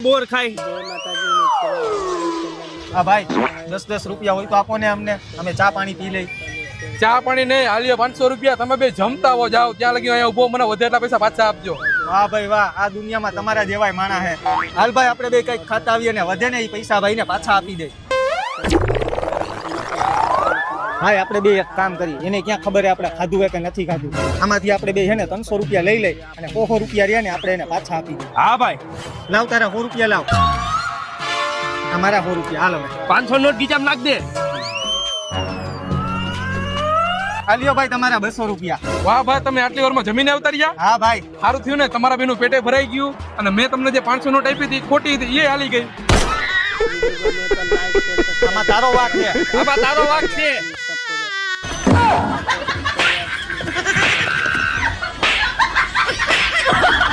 બોર ખાઈ હા ભાઈ 10 રૂપિયા હોય તો આપો ને અમને, અમે ચા પાણી પી લઈ. ચા પાણી નહીં, હાલ્યો 500 રૂપિયા. તમે બે જમતા હો જાઓ, ત્યાં લગી અહીંયા ઉભો, મને વધે એટલા પૈસા પાછા આપજો. વાહ ભાઈ વાહ, આ દુનિયામાં તમારા જેવાય માણા હે. હાલ ભાઈ આપણે બે કઈક ખાતા આવીએ ને વધે ને એ પૈસા ભાઈ ને પાછા આપી દે. ભાઈ આપણે બે એક કામ કરી, એને ક્યાં ખબર હે આપણે ખાધું હે કે નથી ખાધું. આમાંથી આપણે બે હે ને 300 રૂપિયા લઈ લઈ અને 100 રૂપિયા રહ્યા ને આપણે એને પાછા આપી દે. હા ભાઈ લાવ તારા 100 રૂપિયા લાવ. અમારા 100 રૂપિયા હાલ હવે 500 નોટ ગીચામાં નાખ દે. હાલ્યો ભાઈ તમારા 200 રૂપિયા. વાહ ભાઈ, તમે આટલી વારમાં જમીને આવતા રહ્યા. હા ભાઈ સારું થયું ને, તમારા બેનું પેટે ભરાઈ ગયું અને મેં તમને જે 500 નોટ આપી હતી ખોટી હતી એ હાલી ગઈ. આમાં તારો વાંક છે. આમાં તારો વાંક છે. Ha ha ha!